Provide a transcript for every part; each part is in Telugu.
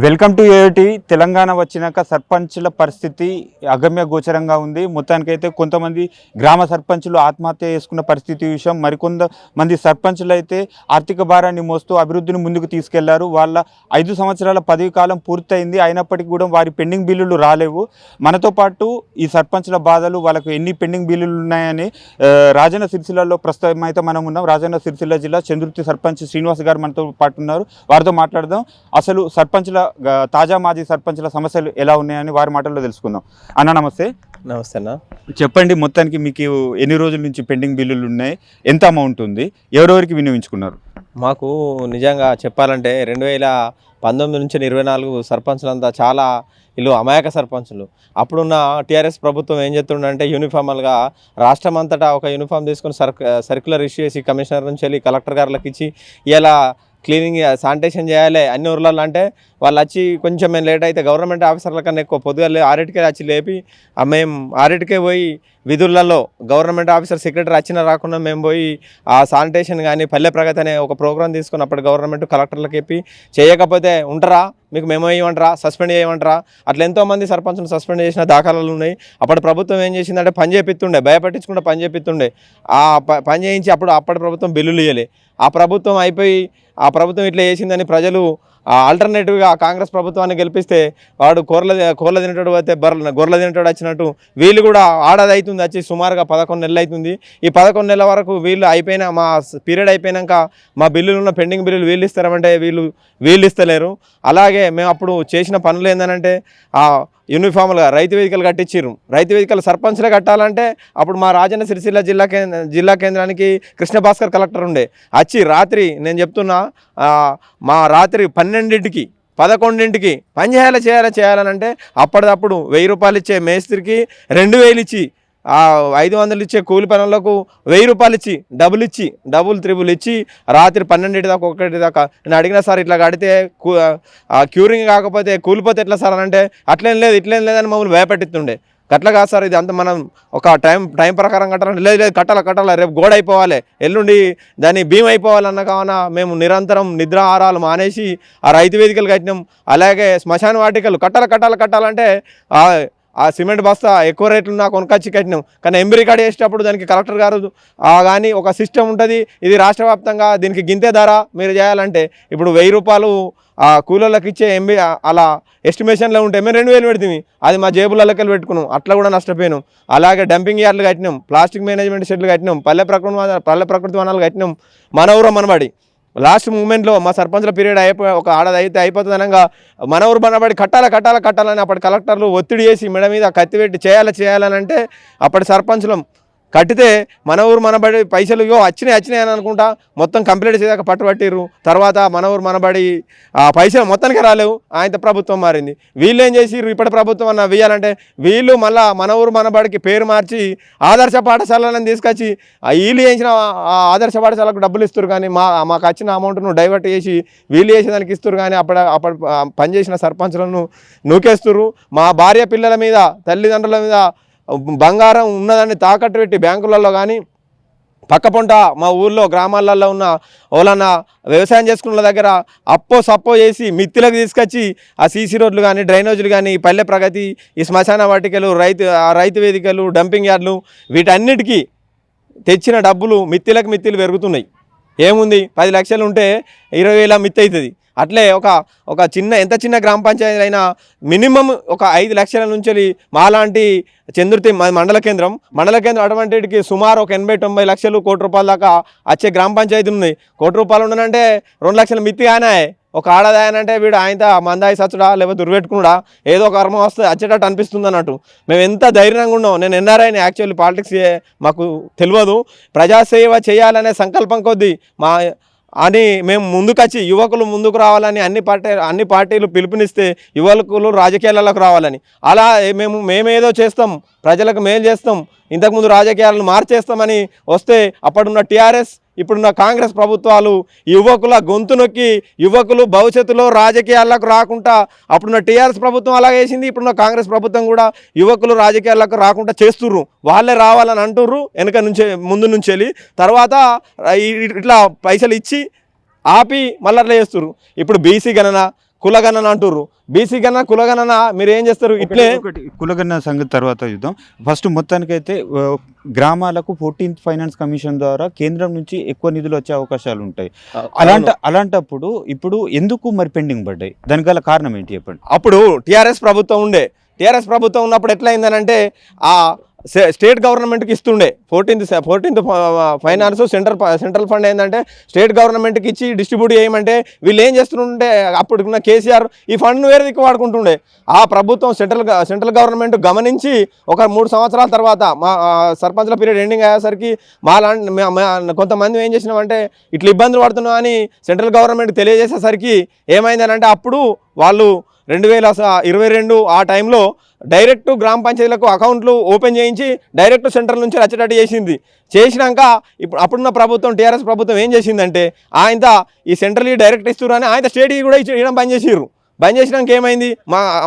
Welcome to IIT. తెలంగాణ వచ్చినాక సర్పంచ్ల పరిస్థితి అగమ్య గోచరంగా ఉంది. మొత్తానికైతే కొంతమంది గ్రామ సర్పంచులు ఆత్మహత్య చేసుకున్న పరిస్థితి విషయం, మరికొంతమంది సర్పంచులు అయితే ఆర్థిక భారాన్ని మోస్తూ అభివృద్ధిని ముందుకు తీసుకెళ్లారు. వాళ్ళ 5 సంవత్సరాల పదవి కాలం పూర్తయింది, అయినప్పటికీ కూడా వారి పెండింగ్ బిల్లులు రాలేవు. మనతో పాటు ఈ సర్పంచ్ల బాధలు, వాళ్ళకు ఎన్ని పెండింగ్ బిల్లులు ఉన్నాయని రాజన్న సిరిసిల్లలో ప్రస్తుతం అయితే మనం ఉన్నాం. రాజన్న సిరిసిల్ల జిల్లా చంద్రుతి సర్పంచ్ శ్రీనివాస్ గారు మనతో పాటు ఉన్నారు. వారితో మాట్లాడదాం. అసలు సర్పంచ్ల తాజా మాజీ సర్పంచ్ల సమస్యలు ఎలా ఉన్నాయని వారి మాటల్లో తెలుసుకుందాం. అన్న నమస్తే. నమస్తే అన్న. చెప్పండి, మొత్తానికి మీకు ఎన్ని రోజుల నుంచి పెండింగ్ బిల్లులు ఉన్నాయి, ఎంత అమౌంట్ ఉంది, ఎవరెవరికి వినియోగించుకున్నారు? మాకు నిజంగా చెప్పాలంటే 2019 నుంచి 24 సర్పంచులంతా చాలా వీళ్ళు అమాయక సర్పంచులు. అప్పుడున్న టీఆర్ఎస్ ప్రభుత్వం ఏం చేస్తుండంటే యూనిఫామ్గా రాష్ట్రం అంతటా ఒక యూనిఫామ్ తీసుకొని సర్క్యులర్ ఇష్యూ చేసి కమిషనర్ నుంచి వెళ్ళి కలెక్టర్ గారులకు ఇచ్చి ఇలా క్లీనింగ్ శానిటేషన్ చేయాలి అన్ని ఊర్లలో అంటే వాళ్ళు వచ్చి కొంచెం మేము లేట్ అయితే గవర్నమెంట్ ఆఫీసర్ల కన్నా ఎక్కువ పొద్దుగా 6కే వచ్చి లేపి మేము 6కే పోయి విధులలో గవర్నమెంట్ ఆఫీసర్ సెక్రటరీ వచ్చినా రాకుండా మేము పోయి ఆ శానిటేషన్ కానీ పల్లె ప్రగతి అనే ఒక ప్రోగ్రాం తీసుకుని అప్పటి గవర్నమెంట్ కలెక్టర్లకు చెప్పి చేయకపోతే ఉంటారా, మీకు మేము వేయమంటారా, సస్పెండ్ చేయమంటారా, అట్లా ఎంతోమంది సర్పంచ్ను సస్పెండ్ చేసిన దాఖలాలు ఉన్నాయి. అప్పటి ప్రభుత్వం ఏం చేసిందంటే పని చేపిస్తుండే, భయపెట్టించుకుంటే పని చేపిస్తుండే. ఆ పని చేయించి అప్పటి ప్రభుత్వం బిల్లులు ఇవ్వలే. ఆ ప్రభుత్వం అయిపోయి ఆ ప్రభుత్వం ఇట్లా చేసిందని ప్రజలు ఆల్టర్నేటివ్గా కాంగ్రెస్ ప్రభుత్వాన్ని గెలిపిస్తే వాడు కోర్ల తినేటోడు అయితే గొర్రెల తినేటోడు వచ్చినట్టు వీళ్ళు కూడా ఆడది అవుతుంది వచ్చి సుమారుగా 11 నెలలు అవుతుంది. ఈ 11 నెలల వరకు వీళ్ళు అయిపోయినా మా పీరియడ్ అయిపోయాక మా బిల్లులు ఉన్న పెండింగ్ బిల్లులు వీళ్ళు ఇస్తారంటే వీళ్ళు ఇస్తలేరు. అలాగే మేము అప్పుడు చేసిన పనులు ఏంటంటే యూనిఫామ్లుగా రైతు వేదికలు కట్టించారు. రైతు వేదికలు సర్పంచ్లే కట్టాలంటే అప్పుడు మా రాజన్న సిరిసిల్ల జిల్లా కేంద్రానికి కృష్ణ భాస్కర్ కలెక్టర్ ఉండే వచ్చి రాత్రి నేను చెప్తున్నా మా రాత్రి 12ంటికి 11ంటికి పని చేయాలని అంటే అప్పటిదప్పుడు 1000 రూపాయలు ఇచ్చే మేస్త్రికి 2000 ఇచ్చి 500 ఇచ్చే కూలి పనులకు 1000 రూపాయలు ఇచ్చి డబుల్ త్రిబుల్ ఇచ్చి రాత్రి 12 దాకా 1 దాకా నేను అడిగిన సార్ ఇట్లా కడితే క్యూరింగ్ కాకపోతే కూలిపోతే ఎట్లా సార్ అని అంటే అట్లేం లేదని మమ్మల్ని భయపెట్టిస్తుండే. గట్ల కాదు సార్, ఇది అంత మనం ఒక టైం ప్రకారం కట్టాలంటే లేదు కట్టాల రేపు గోడ అయిపోవాలి, ఎల్లుండి దాన్ని భీమ్ అయిపోవాలన్న కావున మేము నిరంతరం నిద్రాహారాలు మానేసి ఆ రైతు వేదికలు కట్టినాం. అలాగే శ్మశాన వాటికలు కట్టాలంటే ఆ సిమెంట్ బస్తా ఎక్కువ రేట్లు నాకు కొనుకొచ్చి కట్టినాం. కానీ ఎంబీ రికార్డ్ చేసేటప్పుడు దానికి కలెక్టర్ గారు కానీ ఒక సిస్టమ్ ఉంటుంది, ఇది రాష్ట్ర వ్యాప్తంగా దీనికి గింతే ధర మీరు చేయాలంటే ఇప్పుడు 1000 రూపాయలు కూలీలకు ఇచ్చే ఎంబీ అలా ఎస్టిమేషన్లో ఉంటే మేము 2000 పెడుతుంది, అది మా జేబులకి పెట్టుకున్నాం, అట్లా కూడా నష్టపోయినాం. అలాగే డంపింగ్ యార్డ్లు కట్టినాం, ప్లాస్టిక్ మేనేజ్మెంట్ షెడ్లు కట్టినాం, పల్లె ప్రకృతి వనాలు కట్టినాం. మన ఊరు మనబడి లాస్ట్ మూమెంట్లో మా సర్పంచ్ల పీరియడ్ ఒక అయిపోతుంది అనగా మన ఊరు మనబడి కట్టాలని అప్పటి కలెక్టర్లు ఒత్తిడి చేసి మెడ మీద కత్తి పెట్టి చేయాలని అంటే అప్పటి సర్పంచ్లం కట్టితే మన ఊరు మనబడి పైసలు వచ్చినాయి అని అనుకుంటా మొత్తం కంప్లీట్ చేసాక పట్టుబట్టిర్రు. తర్వాత మన ఊరు మనబడి పైసలు మొత్తానికి రాలేవు, ఆయన ప్రభుత్వం మారింది. వీళ్ళు ఏం చేసిర్రు, ఇప్పటి ప్రభుత్వం అన్న వేయాలంటే వీళ్ళు మళ్ళీ మన ఊరు మనబడికి పేరు మార్చి ఆదర్శ పాఠశాలను తీసుకొచ్చి వీళ్ళు చేసిన ఆదర్శ పాఠశాలకు డబ్బులు ఇస్తారు, కానీ మాకు వచ్చిన అమౌంట్ను డైవర్ట్ చేసి వీళ్ళు చేసేదానికి ఇస్తారు. కానీ అప్పటి పనిచేసిన సర్పంచులను నూకేస్తున్నారు. మా భార్య పిల్లల మీద తల్లిదండ్రుల మీద బంగారం ఉన్నదాన్ని తాకట్టు పెట్టి బ్యాంకులలో కానీ పక్కపొంట మా ఊళ్ళో గ్రామాలలో ఉన్న వాళ్ళన్న వ్యవసాయం చేసుకున్న దగ్గర సప్పో చేసి మిత్తిలకు తీసుకొచ్చి ఆ సీసీ రోడ్లు కానీ డ్రైనేజీలు కానీ పల్లె ప్రగతి ఈ శ్మశాన వాటికలు రైతు వేదికలు డంపింగ్ యార్డ్లు వీటన్నిటికీ తెచ్చిన డబ్బులు మిత్తిలు పెరుగుతున్నాయి. ఏముంది 10 లక్షలు ఉంటే 20,000 మిత్తి అవుతుంది. అట్లే ఒక ఎంత చిన్న గ్రామ పంచాయతీ అయినా మినిమం ఒక 5 లక్షల నుంచి మాలాంటి చంద్రుతి మండల కేంద్రం అటువంటికి సుమారు ఒక 80-90 లక్షలు కోటి రూపాయల దాకా వచ్చే గ్రామ పంచాయతీలు ఉన్నాయి. కోటి రూపాయలు ఉండనంటే 2 లక్షల మిత్తి కానీ ఒక ఆడదాయనంటే వీడు ఆయన మందాయి సచ్చుడా లేకపోతే దుర్పెట్టుకున్నాడా ఏదో ఒక కర్మ వస్తే వచ్చేటట్టు అనిపిస్తుంది అన్నట్టు. మేము ఎంత ధైర్యంగా ఉన్నాం. నేను ఎన్ఆర్ఐని, యాక్చువల్లీ పాలిటిక్స్ మాకు తెలియదు, ప్రజాసేవ చేయాలనే సంకల్పం కొద్దీ అని మేము ముందుకొచ్చి యువకులు ముందుకు రావాలని అన్ని పార్టీలు పిలుపునిస్తే యువకులు రాజకీయాలకు రావాలని అలా మేమేదో చేస్తాం, ప్రజలకు మేలు చేస్తాం, ఇంతకుముందు రాజకీయాలను మార్చేస్తామని వస్తే అప్పుడున్న టీఆర్ఎస్ ఇప్పుడున్న కాంగ్రెస్ ప్రభుత్వాలు యువకుల గొంతు నొక్కి యువకులు భవిష్యత్తులో రాజకీయాలకు రాకుండా అప్పుడున్న టీఆర్ఎస్ ప్రభుత్వం అలా చేసింది, ఇప్పుడున్న కాంగ్రెస్ ప్రభుత్వం కూడా యువకులు రాజకీయాలకు రాకుండా చేస్తుర్రు. వాళ్ళే రావాలని అంటుర్రు ముందు నుంచి వెళ్ళి తర్వాత ఇట్లా పైసలు ఇచ్చి ఆపి మళ్ళీ అట్లా చేస్తుర్రు. ఇప్పుడు బీసీ గణన కులగణన అంటుర్రు. బీసీ గణన కులగణన మీరు ఏం చేస్తారు? ఇట్లే ఒకటి కులగణన సంగతి తర్వాత చూద్దాం. ఫస్ట్ మొత్తానికైతే గ్రామాలకు 14th ఫైనాన్స్ కమిషన్ ద్వారా కేంద్రం నుంచి ఎక్కువ నిధులు వచ్చే అవకాశాలు ఉంటాయి. అలాంటప్పుడు ఇప్పుడు ఎందుకు మరి పెండింగ్ పడ్డాయి? దానికి గల కారణం ఏంటి చెప్పండి. అప్పుడు టీఆర్ఎస్ ప్రభుత్వం ఉన్నప్పుడు ఎట్లయిందనంటే ఆ స్టేట్ గవర్నమెంట్కి ఇస్తుండే 14th ఫైనాన్స్ సెంట్రల్ ఫండ్ ఏంటంటే స్టేట్ గవర్నమెంట్కి ఇచ్చి డిస్ట్రిబ్యూట్ చేయమంటే వీళ్ళు ఏం చేస్తుంటే అప్పుడున్న కేసీఆర్ ఈ ఫండ్ను వేరే దిక్కు వాడుకుంటుండే. ఆ ప్రభుత్వం సెంట్రల్ గవర్నమెంట్ గమనించి ఒక 3 సంవత్సరాల తర్వాత మా సర్పంచ్ల పీరియడ్ ఎండింగ్ అయ్యేసరికి కొంతమంది ఏం చేసినామంటే ఇట్లా ఇబ్బందులు పడుతున్నాం అని సెంట్రల్ గవర్నమెంట్ తెలియజేసేసరికి ఏమైందనంటే అప్పుడు వాళ్ళు 2022 ఆ టైంలో డైరెక్ట్ గ్రామ పంచాయతీలకు అకౌంట్లు ఓపెన్ చేయించి డైరెక్ట్ సెంట్రల్ నుంచి వచ్చేటట్టు చేసినాక ఇప్పుడు అప్పుడున్న ప్రభుత్వం టీఆర్ఎస్ ప్రభుత్వం ఏం చేసిందంటే ఆయన ఈ సెంట్రల్ డైరెక్ట్ ఇస్తున్నారు అని ఆయన స్టేట్కి కూడా ఇవ్వడం బంద్ చేసినాక ఏమైంది?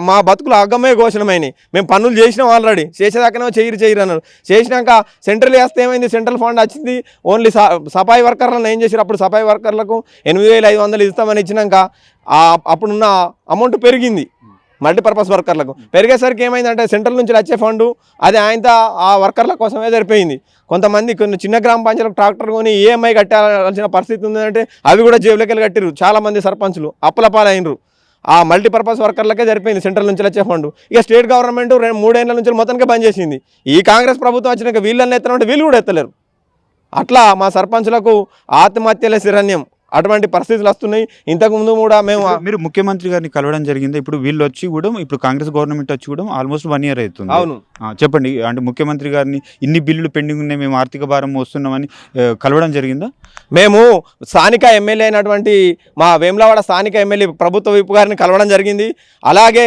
మా బతుకులు అగ్గమే ఘోషణమైనవి. మేము పనులు చేసినాం ఆల్రెడీ, చేసేదాకానే చేయరు అన్నారు. చేసినాక సెంట్రల్ వేస్తే ఏమైంది? సెంట్రల్ ఫండ్ వచ్చింది ఓన్లీ సఫాయి వర్కర్లను ఏం చేశారు? అప్పుడు సఫాయి వర్కర్లకు 8,500 ఇస్తామని ఇచ్చినాక అప్పుడున్న అమౌంట్ పెరిగింది. మల్టీపర్పస్ వర్కర్లకు పెరిగేసరికి ఏమైందంటే సెంట్రల్ నుంచి వచ్చే ఫండు అది ఆయన ఆ వర్కర్ల కోసమే సరిపోయింది. కొన్ని చిన్న గ్రామ పంచాయతీలకు ట్రాక్టర్ కొని ఈఎంఐ కట్టాల్సిన పరిస్థితి ఉందంటే అవి కూడా జేబులకెళ్ళి కట్టిరు. చాలామంది సర్పంచులు అప్పుల పాలైనరు. ఆ మల్టీపర్పస్ వర్కర్లకే సరిపోయింది సెంట్రల్ నుంచి వచ్చే ఫండ్. ఇక స్టేట్ గవర్నమెంట్ 3 ఏళ్ల నుంచి మొత్తానికి బంద్ చేసింది. ఈ కాంగ్రెస్ ప్రభుత్వం వచ్చినాక వీళ్ళని ఎత్తనంటే వీళ్ళు కూడా ఎత్తలేరు. అట్లా మా సర్పంచులకు ఆత్మహత్యలే శరణ్యం. అటువంటి పరిస్థితులు వస్తున్నాయి. ఇంతకుముందు కూడా మీరు ముఖ్యమంత్రి గారిని కలవడం జరిగింది. ఇప్పుడు వీళ్ళు వచ్చి కూడా ఇప్పుడు కాంగ్రెస్ గవర్నమెంట్ వచ్చి కూడా ఆల్మోస్ట్ 1 year అవుతుంది. అవును, చెప్పండి. అంటే ముఖ్యమంత్రి గారిని ఇన్ని బిల్లులు పెండింగ్ ఉన్నాయి, మేము ఆర్థిక భారం వస్తున్నామని కలవడం జరిగిందా? మేము స్థానిక ఎమ్మెల్యే అయినటువంటి మా వేములవాడ స్థానిక ఎమ్మెల్యే ప్రభుత్వ విప్ గారిని కలవడం జరిగింది. అలాగే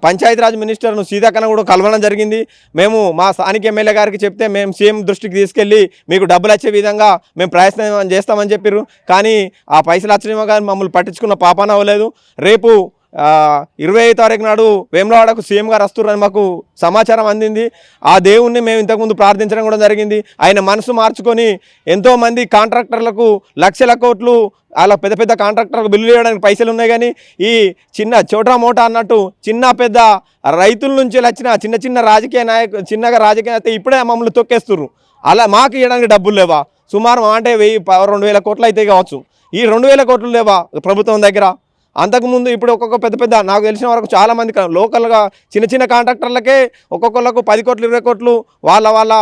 పంచాయతీరాజ్ మినిస్టర్ను సీతాకన్న కూడా కలవడం జరిగింది. మేము మా స్థానిక ఎమ్మెల్యే గారికి చెప్తే మేము సీఎం దృష్టికి తీసుకెళ్ళి మీకు డబ్బులు వచ్చే విధంగా మేము ప్రయత్నం చేస్తామని చెప్పారు. కానీ ఆ పైసలు వచ్చినేమో కానీ మమ్మల్ని పట్టించుకున్న పాపాన అవ్వలేదు. రేపు 25వ తారీఖు నాడు వేములవాడకు సీఎం గారు వస్తున్నారని మాకు సమాచారం అందింది. ఆ దేవుణ్ణి మేము ఇంతకుముందు ప్రార్థించడం కూడా జరిగింది. ఆయన మనసు మార్చుకొని ఎంతోమంది కాంట్రాక్టర్లకు లక్షల కోట్లు అలా పెద్ద పెద్ద కాంట్రాక్టర్లకు బిల్లు చేయడానికి పైసలు ఉన్నాయి. కానీ ఈ చోటా మోటా అన్నట్టు పెద్ద రైతుల నుంచి వచ్చిన చిన్న చిన్నగా రాజకీయ అయితే ఇప్పుడే మమ్మల్ని తొక్కేస్తున్నారు. అలా మాకు ఇవ్వడానికి డబ్బులు లేవా? సుమారు అంటే 2,000 కోట్లు అయితే కావచ్చు. ఈ 2,000 కోట్లు లేవా ప్రభుత్వం దగ్గర? అంతకుముందు ఇప్పుడు ఒక్కొక్క పెద్ద నాకు తెలిసిన వరకు చాలామంది లోకల్గా చిన్న కాంట్రాక్టర్లకే ఒక్కొక్కళ్ళకు 10 కోట్లు 20 కోట్లు వాళ్ళ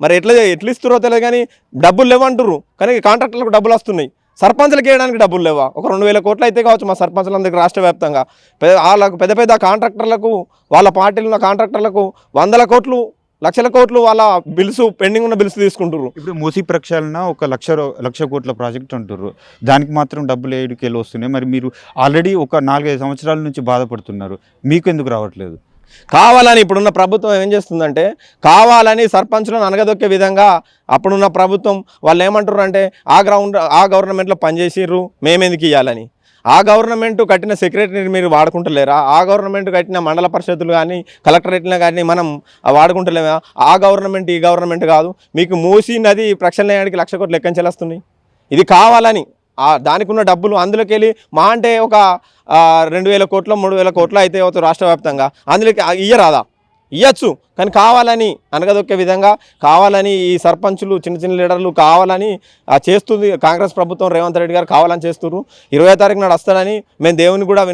మరి ఎట్లా ఇస్తున్నారో తెలియదు. కానీ డబ్బులు లేవంటుర్రు. కానీ కాంట్రాక్టర్లకు డబ్బులు వస్తున్నాయి. సర్పంచ్లకు వేయడానికి డబ్బులు లేవా? ఒక 2,000 కోట్లు అయితే కావచ్చు మా సర్పంచ్లందరికీ రాష్ట్ర వ్యాప్తంగా. వాళ్ళకు పెద్ద కాంట్రాక్టర్లకు వాళ్ళ పార్టీలు ఉన్న కాంట్రాక్టర్లకు 100 కోట్లు లక్షల కోట్లు వాళ్ళ పెండింగ్ ఉన్న బిల్స్ తీసుకుంటారు. ఇప్పుడు మూసీ ప్రక్షాళన 1,00,00,000 కోట్ల ప్రాజెక్ట్ అంటారు. దానికి మాత్రం డబ్బులు 7 వస్తున్నాయి. మరి మీరు ఆల్రెడీ ఒక 4-5 సంవత్సరాల నుంచి బాధపడుతున్నారు, మీకు ఎందుకు రావట్లేదు? కావాలని ఇప్పుడున్న ప్రభుత్వం ఏం చేస్తుందంటే కావాలని సర్పంచులను అనగదొక్కే విధంగా అప్పుడున్న ప్రభుత్వం వాళ్ళు ఏమంటారు అంటే ఆ గవర్నమెంట్లో పనిచేసిర్రు మేమెందుకు ఇవ్వాలని. ఆ గవర్నమెంట్ కట్టిన సెక్రటరీని మీరు వాడుకుంటలేరా? ఆ గవర్నమెంట్ కట్టిన మండల పరిషత్తులు కానీ కలెక్టరేట్లను కానీ మనం వాడుకుంటలేమా? ఆ గవర్నమెంట్ ఈ గవర్నమెంట్ కాదు. మీకు మూసీ నది ప్రక్షాళన చేయడానికి 1,00,000 కోట్లు లెక్కన చెల్లిస్తుంది. ఇది కావాలని దానికి ఉన్న డబ్బులు అందులోకి వెళ్ళి మా అంటే ఒక 2,000 కోట్లు 3,000 కోట్లు అయితే అవుతుంది రాష్ట్ర వ్యాప్తంగా. అందులోకి ఇయ్యరాదా? ఇవ్వచ్చు. కానీ కావాలని అనగదొక్కే విధంగా కావాలని ఈ సర్పంచులు చిన్న లీడర్లు కావాలని చేస్తుంది కాంగ్రెస్ ప్రభుత్వం. రేవంత్ రెడ్డి గారు కావాలని చేస్తున్నారు. 20వ తారీఖు నాడు వస్తారని మేము దేవుని కూడా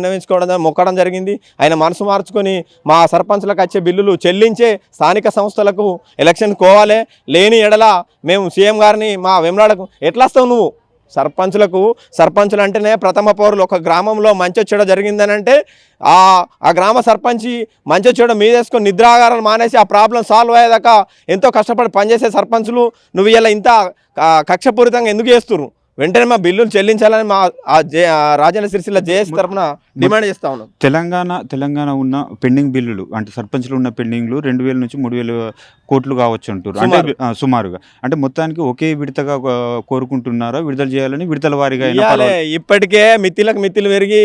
మొక్కడం జరిగింది. ఆయన మనసు మార్చుకొని మా సర్పంచులకు వచ్చే బిల్లులు చెల్లించే స్థానిక సంస్థలకు ఎలక్షన్ కోవాలి. లేని ఎడల మేము సీఎం గారిని మా వేములవాడకు ఎట్లా వస్తావు నువ్వు? సర్పంచులు అంటేనే ప్రథమ పౌరులు. ఒక గ్రామంలో మంచి చెడు జరిగిందనంటే ఆ గ్రామ సర్పంచి మంచి చెడు మీదేసుకొని నిద్రాగారాలు మానేసి ఆ ప్రాబ్లం సాల్వ్ అయ్యేదాకా ఎంతో కష్టపడి పనిచేసే సర్పంచులు నువ్వు ఇలా ఇంత కక్షపూరితంగా ఎందుకు చేస్తున్నారు? వెంటనే మా బిల్లులు చెల్లించాలని మా రాజన్న సిరిసిల్ల జేఎస్ తరఫున డిమాండ్ చేస్తా ఉన్నాం. తెలంగాణ ఉన్న పెండింగ్ బిల్లులు అంటే సర్పంచ్లు ఉన్న పెండింగ్లు 2,000 నుంచి 3,000 కోట్లు కావచ్చు అంటారు. అంటే సుమారుగా అంటే మొత్తానికి ఒకే విడతగా కోరుకుంటున్నారా విడుదల చేయాలని? విడతల వారీగా ఇప్పటికే మిత్తిలు పెరిగి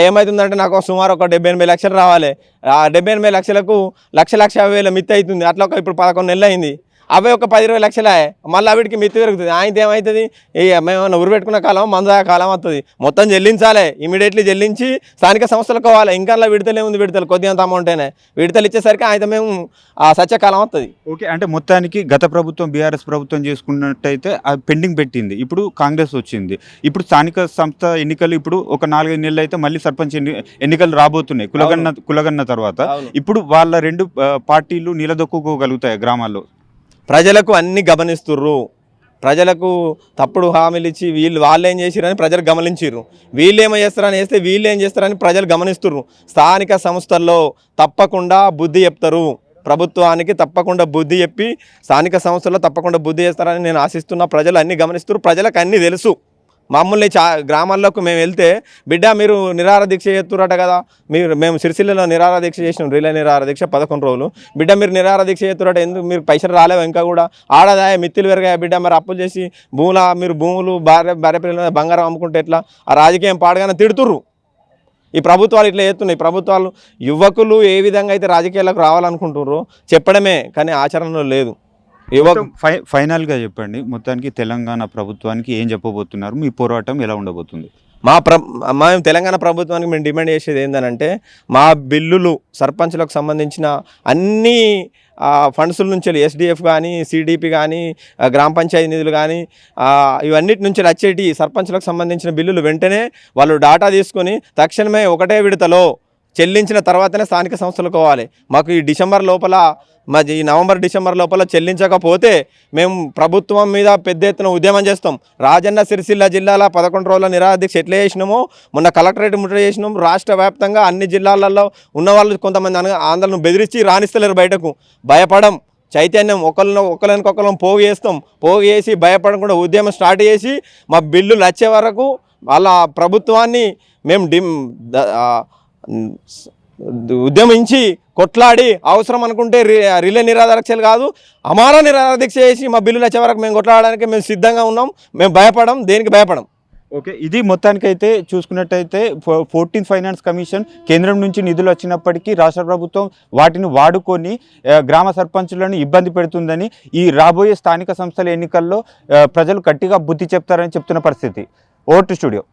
ఏమవుతుందంటే నాకు సుమారు ఒక 70-80 లక్షలు రావాలి. ఆ 70-80 లక్షలకు 1,50,000 మిత్తి అవుతుంది. అట్లా ఇప్పుడు 11 నెలలు అయింది. అవే ఒక 10-20 లక్షలే, మళ్ళీ వీటికి మిత్తి పెరుగుతుంది. ఆయనది ఏమవుతుంది, మేమన్నా ఉరి పెట్టుకున్న కాలం మందా కాలం వస్తుంది, మొత్తం చెల్లించాలి, ఇమీడియట్లీ చెల్లించి స్థానిక సంస్థలకు పోవాలి. ఇంకా విడతలే ఉంది, విడతలు కొద్దిగా అమౌంటేనే, విడతలు ఇచ్చేసరికి ఆయన మేము సత్యకాలం వస్తుంది. ఓకే, అంటే మొత్తానికి గత ప్రభుత్వం బీఆర్ఎస్ ప్రభుత్వం చేసుకున్నట్టయితే అది పెండింగ్ పెట్టింది, ఇప్పుడు కాంగ్రెస్ వచ్చింది. ఇప్పుడు స్థానిక సంస్థ ఎన్నికలు ఇప్పుడు ఒక 4-5 నెలలు అయితే మళ్ళీ సర్పంచ్ ఎన్నికలు రాబోతున్నాయి కులగన్న తర్వాత. ఇప్పుడు వాళ్ళ రెండు పార్టీలు నిలదొక్కుకోగలుగుతాయి గ్రామాల్లో? ప్రజలకు అన్ని గమనిస్తుర్రు, ప్రజలకు తప్పుడు హామీలు ఇచ్చి వాళ్ళు ఏం చేసిరని ప్రజలు గమనించిర్రు, వీళ్ళు ఏమో చేస్తారని వేస్తే వీళ్ళు ఏం చేస్తారని ప్రజలు గమనిస్తుర్రు. స్థానిక సంస్థల్లో తప్పకుండా బుద్ధి చెప్తారు, ప్రభుత్వానికి తప్పకుండా బుద్ధి చెప్పి స్థానిక సంస్థల్లో తప్పకుండా బుద్ధి చేస్తారని నేను ఆశిస్తున్నా. ప్రజలు అన్నీ గమనిస్తున్నారు, ప్రజలకు అన్నీ తెలుసు. మమ్మల్ని గ్రామాల్లోకి మేము వెళ్తే, బిడ్డ మీరు నిరాహార దీక్ష చేస్తురట కదా, మేము సిరిసిల్లలో నిరాహార దీక్ష చేసినాం, రిలే నిరాహార దీక్ష 11 రోజులు. బిడ్డ మీరు నిరాహార దీక్ష చేస్తురట, ఎందుకు మీరు పైసలు రాలేవు ఇంకా కూడా, ఆడదాయ మిత్తులు పెరిగాయి బిడ్డ, మరి అప్పులు చేసి మీరు భూములు భార్య పిల్లల బంగారం అమ్ముకుంటే ఎట్లా, ఆ రాజకీయం పాడగానే తిడుతుర్రు. ఈ ప్రభుత్వాలు ఇట్లా చేస్తున్నాయి. ప్రభుత్వాలు యువకులు ఏ విధంగా అయితే రాజకీయాలకు రావాలనుకుంటుర్రో చెప్పడమే, కానీ ఆచరణలో లేదు. ఫైనల్గా చెప్పండి, మొత్తానికి తెలంగాణ ప్రభుత్వానికి ఏం చెప్పబోతున్నారు, మీ పోరాటం ఎలా ఉండబోతుంది? మేము తెలంగాణ ప్రభుత్వానికి మేము డిమాండ్ చేసేది ఏంటంటే, మా బిల్లులు సర్పంచ్లకు సంబంధించిన అన్ని ఫండ్స్ నుంచి ఎస్డిఎఫ్ కానీ, సిడిపి కానీ, గ్రామ పంచాయతీ నిధులు కానీ, ఇవన్నిటి నుంచి వచ్చేటి సర్పంచ్లకు సంబంధించిన బిల్లులు వెంటనే వాళ్ళు డాటా తీసుకొని తక్షణమే ఒకటే విడతలో చెల్లించిన తర్వాతనే స్థానిక సంస్థలకు పోవాలి. మాకు ఈ డిసెంబర్ లోపల, ఈ నవంబర్-డిసెంబర్ లోపల చెల్లించకపోతే మేము ప్రభుత్వం మీద పెద్ద ఎత్తున ఉద్యమం చేస్తాం. రాజన్న సిరిసిల్ల జిల్లాలో 11 రోజుల నిరాహార దీక్ష ఎట్లా చేసినామో, మొన్న కలెక్టరేట్ ముట్టడి చేసినాం. రాష్ట్ర వ్యాప్తంగా అన్ని జిల్లాలలో ఉన్న వాళ్ళు కొంతమంది ఆందోళన బెదిరించి రాణిస్తలేరు బయటకు. భయపడం, చైతన్యం, ఒకరికొకరం పోగు చేస్తాం. పోగు చేసి భయపడకుండా ఉద్యమం స్టార్ట్ చేసి మా బిల్లులు వచ్చే వరకు వాళ్ళ ప్రభుత్వాన్ని మేము ఉద్యమించి కొట్లాడి, అవసరం అనుకుంటే రిలే నిరాహార దీక్షలు కాదు, అమారా నిరాహార దీక్ష చేసి మా బిల్లులు వచ్చే వరకు మేము కొట్లాడడానికి మేము సిద్ధంగా ఉన్నాం. మేము భయపడం, దేనికి భయపడం. ఓకే, ఇది మొత్తానికైతే చూసుకున్నట్టయితే 14th ఫైనాన్స్ కమిషన్ కేంద్రం నుంచి నిధులు వచ్చినప్పటికీ రాష్ట్ర ప్రభుత్వం వాటిని వాడుకొని గ్రామ సర్పంచులను ఇబ్బంది పెడుతుందని, ఈ రాబోయే స్థానిక సంస్థల ఎన్నికల్లో ప్రజలు గట్టిగా బుద్ధి చెప్తారని చెప్తున్న పరిస్థితి. Over to studio.